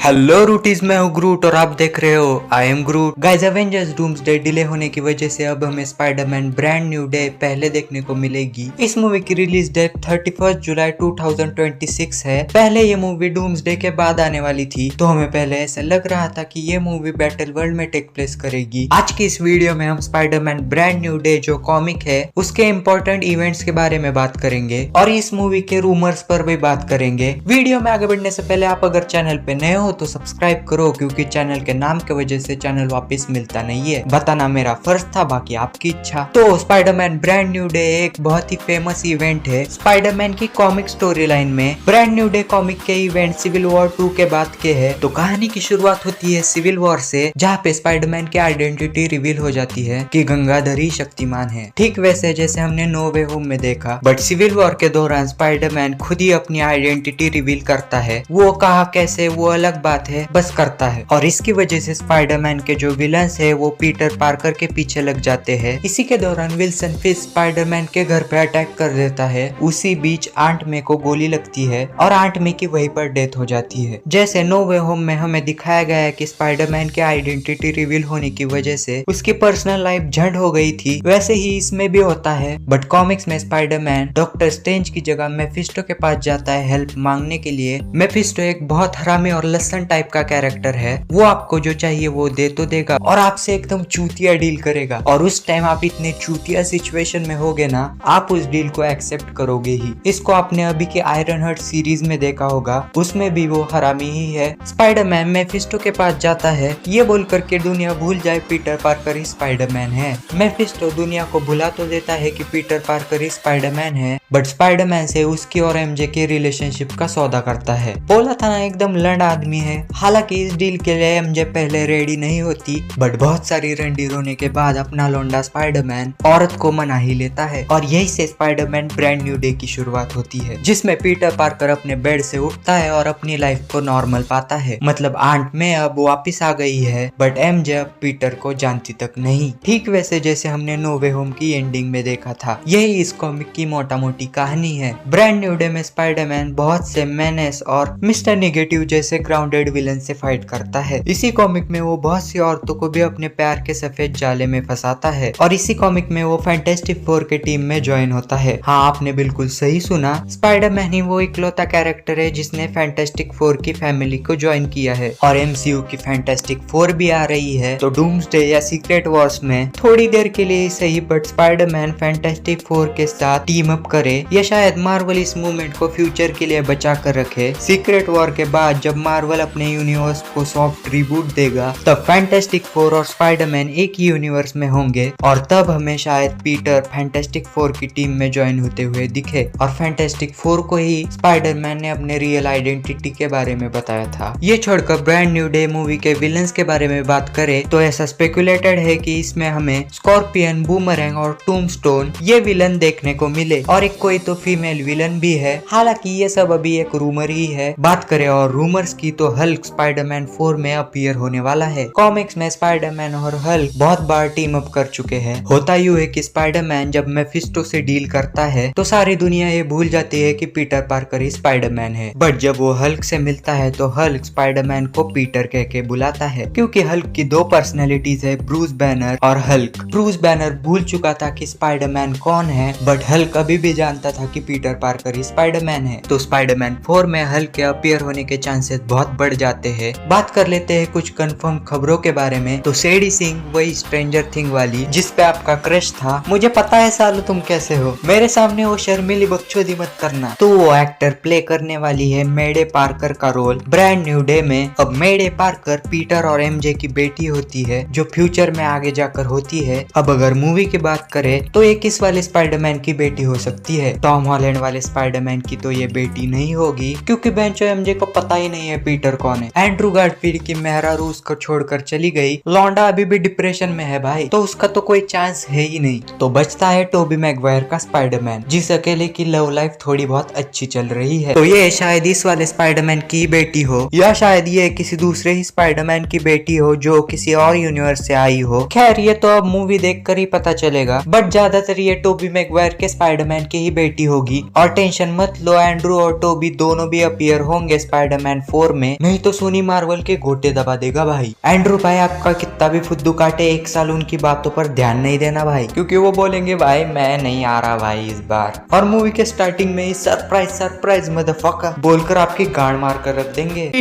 Hello रूटीज, मैं हूँ ग्रूट और आप देख रहे हो I am grout. Guys, Avengers doomsday delay होने की वजह से अब हमें स्पाइडरमैन ब्रांड न्यू डे पहले देखने को मिलेगी। इस मूवी की रिलीज डेट 31 जुलाई 2026 है। पहले ये मूवी डूम्सडे के बाद आने वाली थी, तो हमें पहले ऐसा लग रहा था कि ये मूवी बैटल वर्ल्ड में टेक प्लेस करेगी। आज की इस वीडियो में हम स्पाइडरमैन ब्रांड न्यू डे जो कॉमिक है उसके इम्पोर्टेंट इवेंट्स के बारे में बात करेंगे और इस मूवी के रूमर्स पर भी बात करेंगे। वीडियो में आगे बढ़ने से पहले आप अगर चैनल पे नए हो तो सब्सक्राइब करो, क्योंकि चैनल के नाम की वजह से चैनल वापस मिलता नहीं है। बताना मेरा फर्ज था, बाकी आपकी इच्छा। तो स्पाइडरमैन ब्रांड न्यू डे एक बहुत ही फेमस इवेंट है स्पाइडरमैन की कॉमिक स्टोरी लाइन में। ब्रांड न्यू डे कॉमिक के इवेंट सिविल वॉर 2 के बाद के है। तो कहानी की शुरुआत होती है सिविल वॉर से, जहाँ पे स्पाइडरमैन की आइडेंटिटी रिवील हो जाती है कि गंगाधर ही शक्तिमान है, ठीक वैसे जैसे हमने नो वे होम में देखा। बट सिविल वॉर के दौरान स्पाइडरमैन खुद ही अपनी आइडेंटिटी रिवील करता है। वो कहा कैसे वो अलग बात है, बस करता है। और इसकी वजह से स्पाइडरमैन के जो विलन्स है वो पीटर पार्कर के पीछे लग जाते हैं। इसी के दौरान विल्सन फिश स्पाइडरमैन के घर पे अटैक कर देता है। उसी बीच आंट मे को गोली लगती है और आंट मे की वहीं पर डेथ हो जाती है। जैसे नो वे होम में हमें दिखाया गया है कि स्पाइडरमैन की आइडेंटिटी रिवील होने की वजह से उसकी पर्सनल लाइफ झंड हो गई थी, वैसे ही इसमें भी होता है। बट कॉमिक्स में स्पाइडरमैन डॉक्टर स्ट्रेंज की जगह मेफिस्टो के पास जाता है हेल्प मांगने के लिए। मेफिस्टो एक बहुत हरामी और लसन टाइप का कैरेक्टर है। वो आपको जो चाहिए वो दे तो देगा और आपसे एकदम चूतिया डील करेगा। और उस टाइम आप इतने चूतिया सिचुएशन में होगे ना, आप उस डील को एक्सेप्ट करोगे ही। इसको आपने अभी के आयरन हर्ट सीरीज में देखा होगा, उसमें भी वो हरामी ही है। स्पाइडरमैन मेफिस्टो के पास जाता है ये बोल करके दुनिया भूल जाए पीटर पार्कर ही स्पाइडरमैन है। मेफिस्टो दुनिया को भुला तो देता है कि पीटर पार्कर ही स्पाइडरमैन है, बट स्पाइडरमैन से उसकी और एमजे के रिलेशनशिप का सौदा करता है। बोला था ना, एकदम लंड आदमी है। हालांकि इस डील के लिए एमजे पहले रेडी नहीं होती, बट बहुत सारी रंडी रोने के बाद अपना लौंडा स्पाइडरमैन औरत को मना ही लेता है। और यही से स्पाइडरमैन ब्रांड न्यू डे की शुरुआत होती है, जिसमें पीटर पार्कर अपने बेड से उठता है और अपनी लाइफ को नॉर्मल पाता है। मतलब आंट में अब वापिस आ गई है, बट एमजे अब पीटर को जानती तक नहीं, ठीक वैसे जैसे हमने नो वे होम की एंडिंग में देखा था। यही इस कॉमिक की मोटा मोटी कहानी है। ब्रांड न्यू डे में स्पाइडरमैन बहुत से मेनेस और मिस्टर नेगेटिव जैसे ग्राउंडेड विलन से फाइट करता है। इसी कॉमिक में वो बहुत सी औरतों को भी अपने प्यार के सफेद जाले में फंसाता है। और इसी कॉमिक में वो फैंटास्टिक फोर के टीम में ज्वाइन होता है। हाँ, आपने बिल्कुल सही सुना, स्पाइडरमैन ही वो इकलौता कैरेक्टर है जिसने फैंटास्टिक फोर की फैमिली को ज्वाइन किया है। और एमसीयू की फैंटास्टिक फोर भी आ रही है, तो डूम्सडे या सीक्रेट वॉर्स में थोड़ी देर के लिए सही, बट स्पाइडरमैन फैंटास्टिक फोर के साथ टीम अप करे, या शायद मार्वल इस मूवमेंट को फ्यूचर के लिए बचा कर रखे। सीक्रेट वॉर के बाद जब मार्वल अपने यूनिवर्स को सॉफ्ट रिबूट देगा, तब फैंटास्टिक फोर और स्पाइडरमैन एक ही यूनिवर्स में होंगे, और तब हमें शायद पीटर फैंटास्टिक फोर की टीम में ज्वाइन होते हुए दिखे। और फैंटास्टिक फोर को ही स्पाइडरमैन ने अपने रियल आइडेंटिटी के बारे में बताया था। ये छोड़कर ब्रांड न्यू डे मूवी के विलन्स के बारे में बात करें तो ऐसा स्पेकुलेटेड है कि इसमें हमें स्कॉर्पियन, बूमरैंग और टूम्बस्टोन ये विलन देखने को मिले, और एक कोई तो फीमेल विलन भी है। हालांकि ये सब अभी एक रूमर ही है। बात करें और रूमर्स की तो हल्क स्पाइडरमैन 4 में अपीयर होने वाला है। कॉमिक्स में स्पाइडरमैन और हल्क बहुत बार टीम अप कर चुके हैं। होता यूं है कि स्पाइडरमैन जब मेफिस्टो से डील करता है तो सारी दुनिया ये भूल जाती है कि पीटर पार्कर ही स्पाइडरमैन है। बट जब वो हल्क से मिलता है तो हल्क स्पाइडरमैन को पीटर कह के बुलाता है, क्योंकि हल्क की दो पर्सनैलिटीज है, ब्रूस बैनर और हल्क। ब्रूस बैनर भूल चुका था कि स्पाइडरमैन कौन है, बट हल्क अभी भी जानता था कि पीटर पार्कर ही स्पाइडरमैन है। तो स्पाइडरमैन 4 में हल्क के अपीयर होने के चांसेस बहुत बढ़ जाते हैं। बात कर लेते हैं कुछ कंफर्म खबरों के बारे में। तो सेडी सिंह, वही स्ट्रेंजर थिंग वाली जिस पे आपका क्रश था, मुझे पता है सालू तुम कैसे हो, मेरे सामने वो शर्मीली बकचोदी मत करना। तो वो एक्टर प्ले करने वाली है मेडे पार्कर का रोल ब्रांड न्यू डे में। अब मेडे पार्कर पीटर और एमजे की बेटी होती है, जो फ्यूचर में आगे जाकर होती है। अब अगर मूवी की बात करें तो ये किस वाले स्पाइडरमैन की बेटी हो सकती है? टॉम हॉलैंड वाले स्पाइडरमैन की तो ये बेटी नहीं होगी, क्योंकि बेंचो एमजे को पता ही नहीं है पीटर कौन है। एंड्रू गारफील्ड की मेहरा रूस को छोड़कर चली गई, लौंडा अभी भी डिप्रेशन में है भाई, तो उसका तो कोई चांस है ही नहीं। तो बचता है टोबी मैगवायर का स्पाइडरमैन, जिस अकेले की लव लाइफ थोड़ी बहुत अच्छी चल रही है। तो ये शायद इस वाले स्पाइडरमैन की बेटी हो, या शायद ये किसी दूसरे ही स्पाइडरमैन की बेटी हो जो किसी और यूनिवर्स से आई हो। खैर ये तो अब मूवी देखकर ही पता चलेगा, बट ज्यादातर ये टोबी मैगवायर के स्पाइडरमैन की ही बेटी होगी। और टेंशन मत लो, एंड्रू और टोबी दोनों भी अपीयर होंगे स्पाइडरमैन 4 में। में, नहीं तो सोनी मार्वल के घोटे दबा देगा भाई। एंड्रू भाई आपका कितना भी फुद्दू काटे, एक साल उनकी बातों पर ध्यान नहीं देना भाई, क्योंकि वो बोलेंगे भाई मैं नहीं आ रहा भाई इस बार, और मूवी के स्टार्टिंग में ही सरप्राइज सरप्राइज मदरफकर बोलकर आपकी गांड मार कर रख देंगे।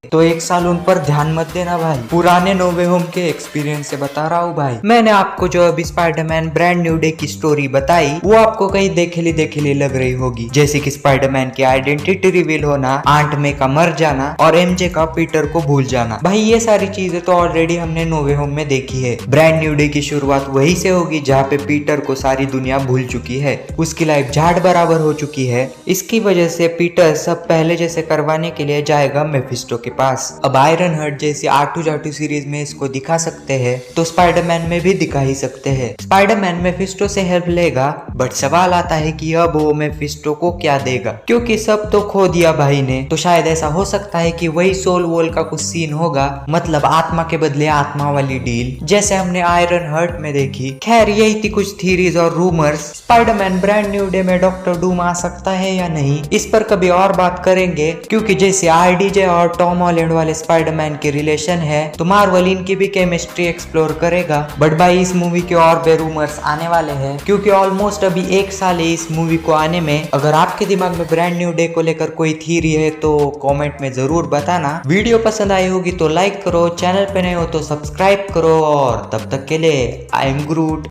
तो एक साल उन पर ध्यान मत देना भाई, पुराने नो वे होम के एक्सपीरियंस से बता रहा हूँ भाई। मैंने आपको जो अभी स्पाइडरमैन ब्रांड न्यू डे की स्टोरी बताई वो आपको कहीं देखेली लग रही होगी, जैसे कि स्पाइडरमैन की आइडेंटिटी रिवील होना, आंट मे का मर जाना और एमजे का पीटर को भूल जाना। भाई ये सारी चीजें तो ऑलरेडी हमने नो वे होम में देखी है। ब्रांड न्यू डे की शुरुआत वही से होगी जहाँ पे पीटर को सारी दुनिया भूल चुकी है, उसकी लाइफ झाड़ बराबर हो चुकी है। इसकी वजह से पीटर सब पहले जैसे करवाने के लिए जाएगा मेफिस्टो के पास। अब आयरन हर्ट जैसी आटू जाटू सीरीज में इसको दिखा सकते हैं, तो स्पाइडरमैन में भी दिखा ही सकते हैं। स्पाइडरमैन मेफिस्टो से हेल्प लेगा, बट सवाल आता है कि अब वो मेफिस्टो को क्या देगा, क्योंकि सब तो खो दिया भाई ने। तो शायद ऐसा हो सकता है कि वही सोल वोल का कुछ सीन होगा, मतलब आत्मा के बदले आत्मा वाली डील, जैसे हमने आयरन हर्ट में देखी। खैर यही थी कुछ थीरीज और rumours. Spiderman brand new day में डॉक्टर डूम आ सकता है या नहीं, इस पर कभी और बात करेंगे, क्योंकि जैसे आरडीजे और टॉम हॉलैंड वाले स्पाइडरमैन के रिलेशन है, तो मार्वल इनकी भी केमिस्ट्री एक्सप्लोर करेगा। बट भाई इस मूवी के और भी रूमर्स आने वाले हैं, क्योंकि ऑलमोस्ट अभी एक साल है इस मूवी को आने में। अगर आपके दिमाग में ब्रांड न्यू डे को लेकर कोई थीरी है तो कमेंट में जरूर बताना। वीडियो पसंद आई होगी तो लाइक करो, चैनल पे नए हो तो सब्सक्राइब करो, और तब तक के लिए आई एम ग्रूट।